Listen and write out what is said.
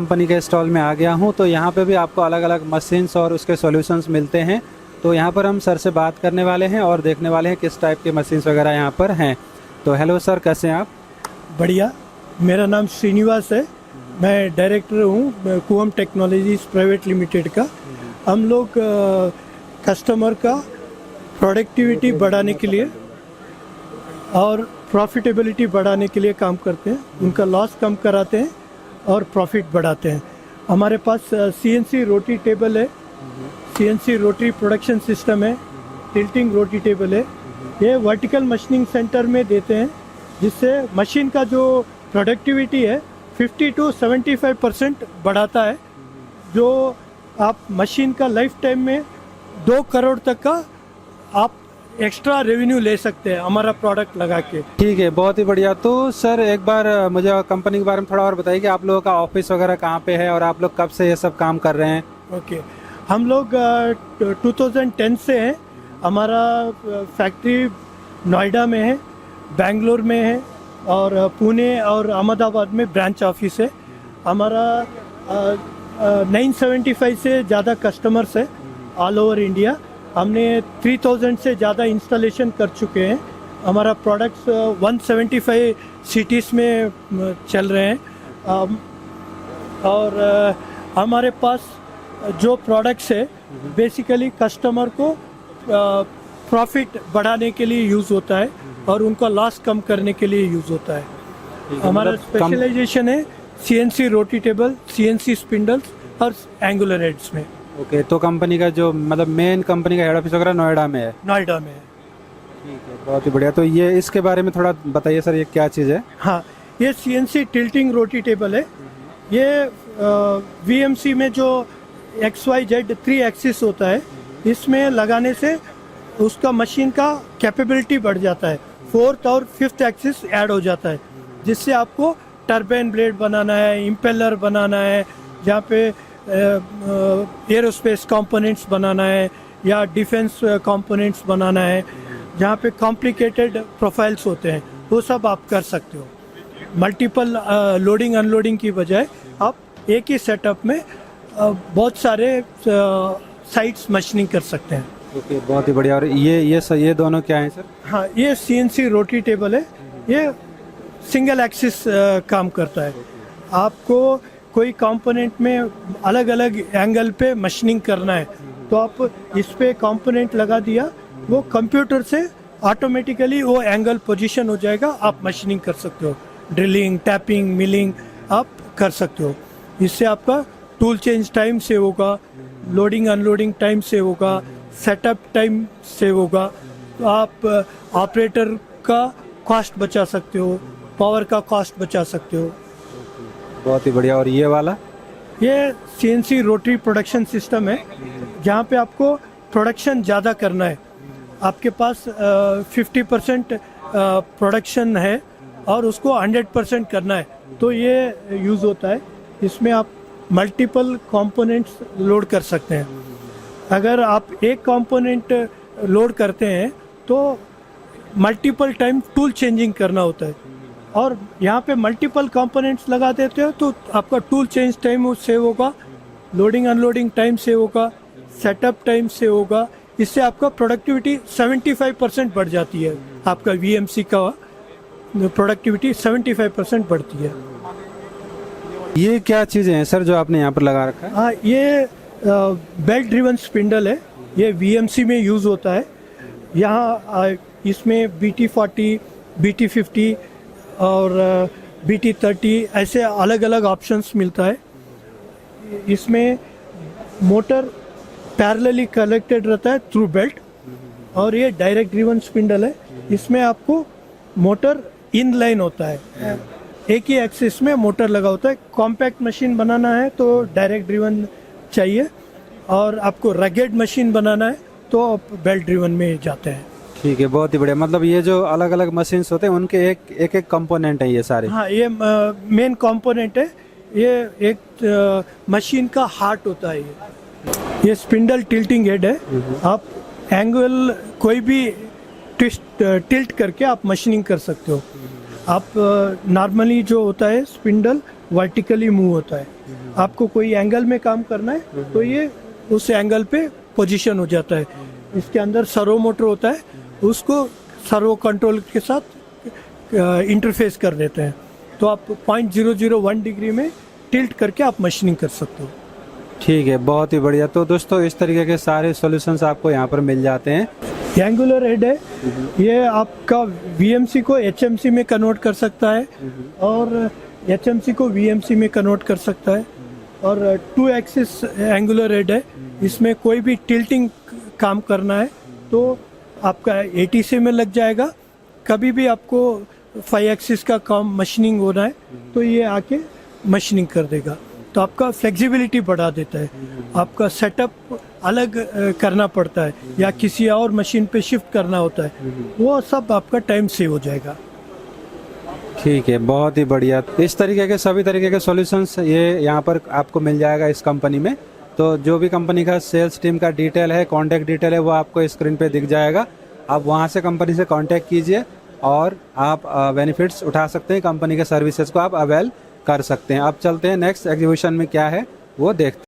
Company के stall में आ गया हूं, तो यहाँ पे भी आपको अलग अलग मशीन्स और उसके सॉल्यूशंस मिलते हैं। तो यहाँ पर हम सर से बात करने वाले हैं और देखने वाले हैं किस टाइप के मशीन्स वगैरह यहाँ पर हैं। तो हेलो सर, कैसे हैं आप? बढ़िया। मेरा नाम श्रीनिवास है, मैं डायरेक्टर हूँ कुवम टेक्नोलॉजीज प्राइवेट लिमिटेड का। हम लोग कस्टमर का प्रोडक्टिविटी बढ़ाने के लिए और प्रॉफिटेबिलिटी बढ़ाने के लिए काम करते हैं, उनका लॉस कम कराते हैं और प्रॉफिट बढ़ाते हैं। हमारे पास CNC रोटी टेबल है, CNC रोटी प्रोडक्शन सिस्टम है, टिल्टिंग रोटी टेबल है। ये वर्टिकल मशीनिंग सेंटर में देते हैं, जिससे मशीन का जो प्रोडक्टिविटी है 50 to 75% बढ़ाता है। जो आप मशीन का लाइफ टाइम में 2 करोड़ तक का आप एक्स्ट्रा रेवेन्यू ले सकते हैं हमारा प्रोडक्ट लगा के। ठीक है, बहुत ही बढ़िया। तो सर एक बार मुझे कंपनी के बारे में थोड़ा और बताइए कि आप लोगों का ऑफिस वगैरह कहाँ पे है और आप लोग कब से ये सब काम कर रहे हैं? ओके, हम लोग 2010 से हैं। हमारा फैक्ट्री नोएडा में है, बेंगलोर में है और पुणे और अहमदाबाद में ब्रांच ऑफिस है। हमारा 975 से ज़्यादा कस्टमर्स है ऑल ओवर इंडिया। हमने 3000 से ज़्यादा इंस्टॉलेशन कर चुके हैं। हमारा प्रोडक्ट्स 175 सिटीज़ में चल रहे हैं। और हमारे पास जो प्रोडक्ट्स है बेसिकली कस्टमर को प्रॉफिट बढ़ाने के लिए यूज़ होता है और उनका लॉस कम करने के लिए यूज़ होता है। हमारा स्पेशलाइजेशन है CNC रोटी टेबल, CNC स्पिंडल्स और एंगुलर हेड्स में। ओके, तो कंपनी का जो मतलब मेन कंपनी का हेड ऑफिस वगैरह नोएडा में है? नोएडा में है। ठीक है, बहुत ही बढ़िया। तो ये इसके बारे में थोड़ा बताइए सर, ये क्या चीज़ है? हाँ, ये CNC टिल्टिंग रोटी टेबल है। ये VMC में जो XYZ 3 एक्सिस होता है, इसमें लगाने से उसका मशीन का कैपेबिलिटी बढ़ जाता है। 4th और 5th एक्सिस ऐड हो जाता है, जिससे आपको टर्बाइन ब्लेड बनाना है, इम्पेलर बनाना है, जहाँ पे एरोस्पेस कंपोनेंट्स बनाना है या डिफेंस कंपोनेंट्स बनाना है, जहाँ पे कॉम्प्लिकेटेड प्रोफाइल्स होते हैं, वो सब आप कर सकते हो। मल्टीपल लोडिंग अनलोडिंग की बजाय आप एक ही सेटअप में बहुत सारे साइट्स मशीनिंग कर सकते हैं। ओके, बहुत ही बढ़िया। और ये दोनों क्या हैं सर? हाँ, ये CNC रोटी टेबल है। ये सिंगल एक्सिस काम करता है। आपको कोई कंपोनेंट में अलग अलग एंगल पे मशीनिंग करना है तो आप इस पे कंपोनेंट लगा दिया, वो कंप्यूटर से ऑटोमेटिकली वो एंगल पोजीशन हो जाएगा, आप मशीनिंग कर सकते हो। ड्रिलिंग, टैपिंग, मिलिंग आप कर सकते हो। इससे आपका टूल चेंज टाइम सेव होगा, लोडिंग अनलोडिंग टाइम सेव होगा, सेटअप टाइम सेव होगा। तो आप ऑपरेटर का कॉस्ट बचा सकते हो, पावर का कॉस्ट बचा सकते हो। बहुत ही बढ़िया। और ये वाला? ये CNC रोटरी प्रोडक्शन सिस्टम है, जहाँ पे आपको प्रोडक्शन ज़्यादा करना है। आपके पास 50% प्रोडक्शन है और उसको 100% करना है, तो ये यूज़ होता है। इसमें आप मल्टीपल कंपोनेंट्स लोड कर सकते हैं। अगर आप एक कंपोनेंट लोड करते हैं तो मल्टीपल टाइम टूल चेंजिंग करना होता है, और यहाँ पे मल्टीपल कंपोनेंट्स लगा देते हो तो आपका टूल चेंज टाइम सेव होगा, लोडिंग अनलोडिंग टाइम सेव होगा, सेटअप टाइम सेव होगा। इससे आपका प्रोडक्टिविटी 75% बढ़ जाती है। आपका VMC का प्रोडक्टिविटी 75% बढ़ती है। ये क्या चीज़ें हैं सर जो आपने यहाँ पर लगा रखा है? हाँ, ये बेल्ट ड्रिवन स्पिंडल है। ये VMC में यूज़ होता है। यहाँ इसमें BT40, BT50 और BT30 ऐसे अलग अलग ऑप्शंस मिलता है। इसमें मोटर पैरेलली कनेक्टेड रहता है थ्रू बेल्ट, और ये डायरेक्ट ड्रिवन स्पिंडल है। इसमें आपको मोटर इन लाइन होता है, एक ही एक्सिस में मोटर लगा होता है। कॉम्पैक्ट मशीन बनाना है तो डायरेक्ट ड्रिवन चाहिए, और आपको रगेड मशीन बनाना है तो आप बेल्ट ड्रिवन में जाते हैं। ठीक है, बहुत ही बढ़िया। मतलब ये जो अलग अलग मशीन्स होते हैं उनके एक कंपोनेंट है ये सारे? हाँ, ये मेन कंपोनेंट है। ये एक मशीन का हार्ट होता है। ये स्पिंडल टिल्टिंग हेड है। आप एंगल कोई भी टिल्ट करके आप मशीनिंग कर सकते हो। आप नॉर्मली जो होता है स्पिंडल वर्टिकली मूव होता है। आपको कोई एंगल में काम करना है तो ये उस एंगल पे पोजीशन हो जाता है। इसके अंदर सर्वो मोटर होता है, उसको सर्वो कंट्रोल के साथ इंटरफेस कर देते हैं, तो आप 0.001 डिग्री में टिल्ट करके आप मशीनिंग कर सकते हो। ठीक है, बहुत ही बढ़िया। तो दोस्तों इस तरीके के सारे सॉल्यूशंस आपको यहाँ पर मिल जाते हैं। एंगुलर हेड है, ये आपका VMC को HMC में कन्वर्ट कर सकता है और HMC को VMC में कन्वर्ट कर सकता है। और 2 एक्सिस एंगुलर हेड है, इसमें कोई भी टिल्टिंग काम करना है तो आपका ATC में लग जाएगा। कभी भी आपको 5 एक्सिस का काम मशीनिंग होना है तो ये आके मशीनिंग कर देगा, तो आपका फ्लेक्सिबिलिटी बढ़ा देता है। आपका सेटअप अलग करना पड़ता है या किसी और मशीन पे शिफ्ट करना होता है, वो सब आपका टाइम सेव हो जाएगा। ठीक है, बहुत ही बढ़िया। इस तरीके के सभी तरीके के सॉल्यूशंस ये यहाँ पर आपको मिल जाएगा इस कंपनी में। तो जो भी कंपनी का सेल्स टीम का डिटेल है, कॉन्टैक्ट डिटेल है, वो आपको स्क्रीन पे दिख जाएगा। आप वहाँ से कंपनी से कॉन्टैक्ट कीजिए और आप बेनिफिट्स उठा सकते हैं, कंपनी के सर्विसेज को आप अवेल कर सकते हैं। अब चलते हैं नेक्स्ट एग्जीबिशन में क्या है वो देखते हैं।